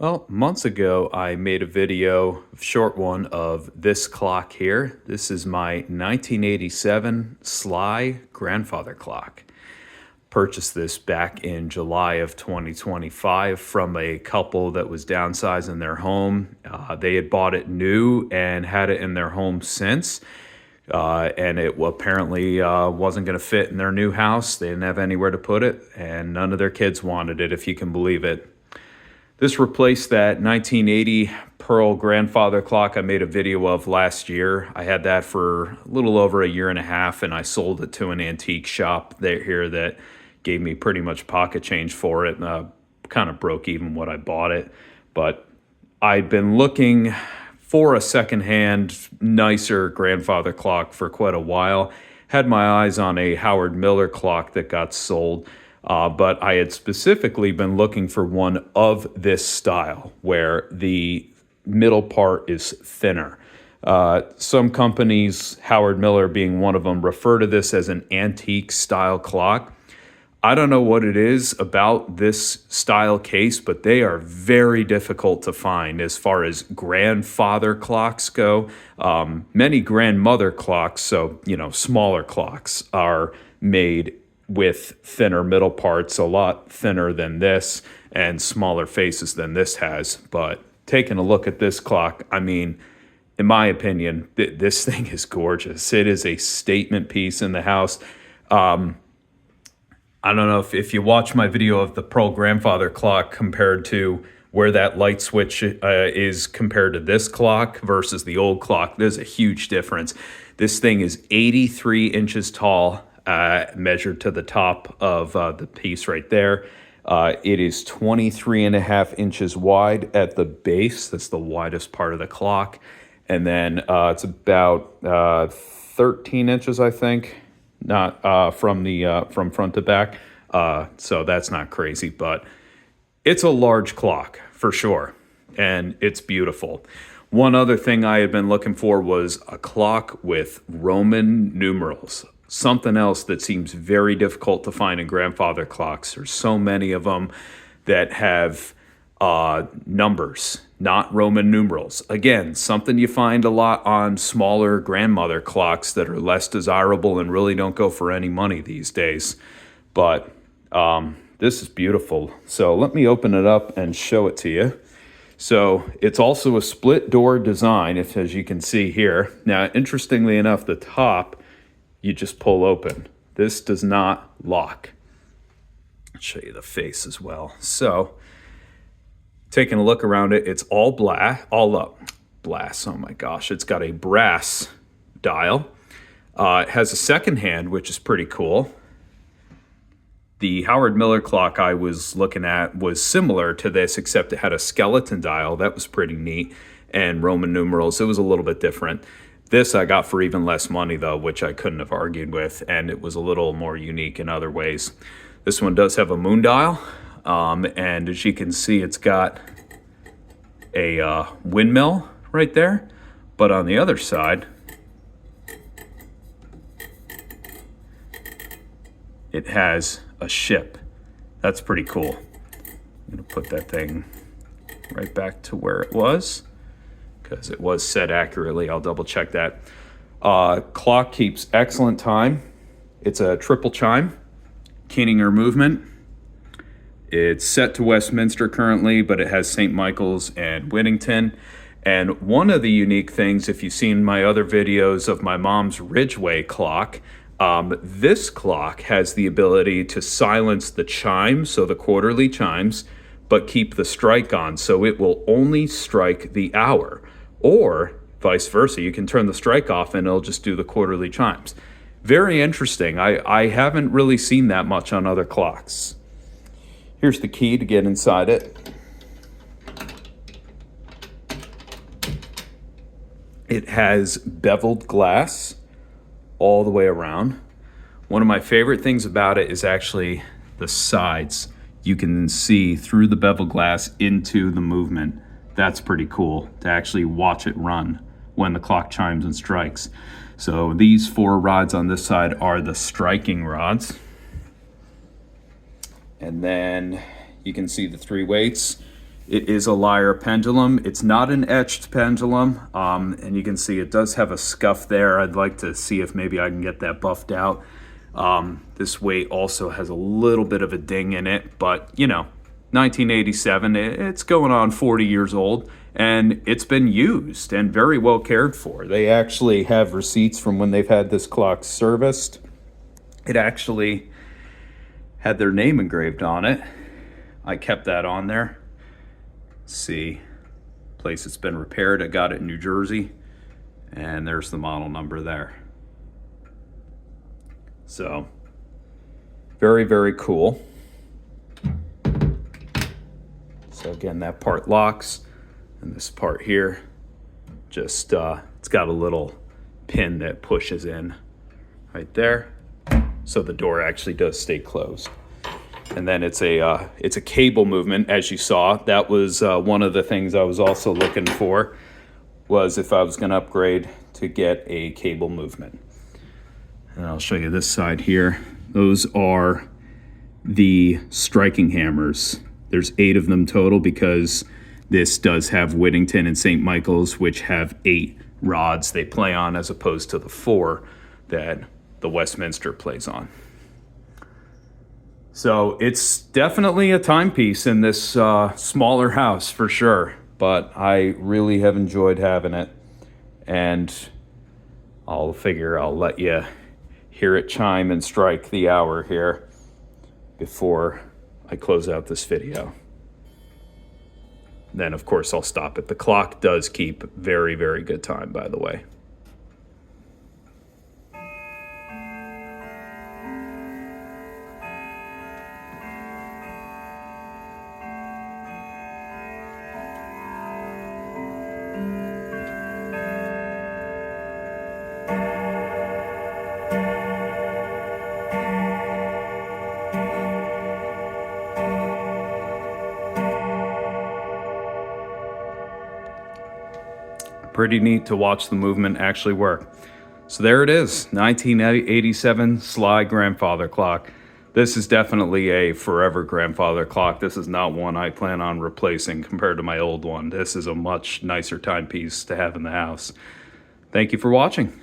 Well, months ago, I made a video, a short one, of this clock here. This is my 1987 Sligh Grandfather Clock. Purchased this back in July of 2025 from a couple that was downsizing their home. They had bought it new and had it in their home since. And it apparently wasn't going to fit in their new house. They didn't have anywhere to put it, and none of their kids wanted it, if you can believe it. This replaced that 1980 Pearl grandfather clock I made a video of last year. I had that for a little over a year and a half, and I sold it to an antique shop here that gave me pretty much pocket change for it. Kind of broke even what I bought it. But I'd been looking for a secondhand, nicer grandfather clock for quite a while. Had my eyes on a Howard Miller clock that got sold. But I had specifically been looking for one of this style where the middle part is thinner. Some companies, Howard Miller being one of them, refer to this as an antique style clock. I don't know what it is about this style case, but they are very difficult to find as far as grandfather clocks go. Many grandmother clocks, so smaller clocks, are made with thinner middle parts, a lot thinner than this, and smaller faces than this has. But taking a look at this clock, I mean, in my opinion, this thing is gorgeous. It is a statement piece in the house. I don't know if you watch my video of the Pearl grandfather clock compared to where that light switch is compared to this clock versus the old clock, there's a huge difference. This thing is 83 inches tall, measured to the top of the piece right there. It is 23 and a half inches wide at the base. That's the widest part of the clock. And then it's about 13 inches, I think, not from front to back. So that's not crazy, but it's a large clock for sure. And it's beautiful. One other thing I had been looking for was a clock with Roman numerals. Something else that seems very difficult to find in grandfather clocks. There's so many of them that have numbers, not Roman numerals. Again, something you find a lot on smaller grandmother clocks that are less desirable and really don't go for any money these days. But this is beautiful. So let me open it up and show it to you. So it's also a split door design, as you can see here. Now, interestingly enough, the top, you just pull open. This does not lock. I'll show you the face as well. So, taking a look around it, it's all black, oh my gosh. It's got a brass dial. It has a second hand, which is pretty cool. The Howard Miller clock I was looking at was similar to this, except it had a skeleton dial. That was pretty neat. And Roman numerals. It was a little bit different. This I got for even less money, though, which I couldn't have argued with, and it was a little more unique in other ways. This one does have a moon dial, and as you can see, it's got a windmill right there, but on the other side, it has a ship. That's pretty cool. I'm going to put that thing right back to where it was, because it was set accurately. I'll double check that. Clock keeps excellent time. It's a triple chime, Keininger movement. It's set to Westminster currently, but it has St. Michael's and Whittington. And one of the unique things, if you've seen my other videos of my mom's Ridgeway clock, this clock has the ability to silence the chimes, so the quarterly chimes, but keep the strike on, so it will only strike the hour. Or vice versa, you can turn the strike off and it'll just do the quarterly chimes. Very interesting. I haven't really seen that much on other clocks. Here's the key to get inside it. It has beveled glass all the way around. One of my favorite things about it is actually the sides. You can see through the beveled glass into the movement. That's pretty cool to actually watch it run when the clock chimes and strikes. So these four rods on this side are the striking rods. And then you can see the three weights. It is a lyre pendulum. It's not an etched pendulum, and you can see it does have a scuff there. I'd like to see if maybe I can get that buffed out. This weight also has a little bit of a ding in it, but 1987, it's going on 40 years old, and it's been used and very well cared for. They actually have receipts from when they've had this clock serviced. It actually had their name engraved on it. I kept that on there. Let's see, place it's been repaired. I got it in New Jersey, and there's the model number there. So, very, very cool. So again, that part locks, and this part here, just, it's got a little pin that pushes in right there. So the door actually does stay closed. And then it's a cable movement, as you saw. That was one of the things I was also looking for, was if I was gonna upgrade to get a cable movement. And I'll show you this side here. Those are the striking hammers. There's 8 of them total, because this does have Whittington and St. Michael's, which have 8 rods they play on, as opposed to the 4 that the Westminster plays on. So it's definitely a timepiece in this smaller house for sure, but I really have enjoyed having it, and I'll figure I'll let you hear it chime and strike the hour here before I close out this video. Then of course I'll stop it. The clock does keep very, very good time, by the way. Pretty neat to watch the movement actually work. So there it is, 1987 Sligh Grandfather Clock. This is definitely a forever grandfather clock. This is not one I plan on replacing compared to my old one. This is a much nicer timepiece to have in the house. Thank you for watching.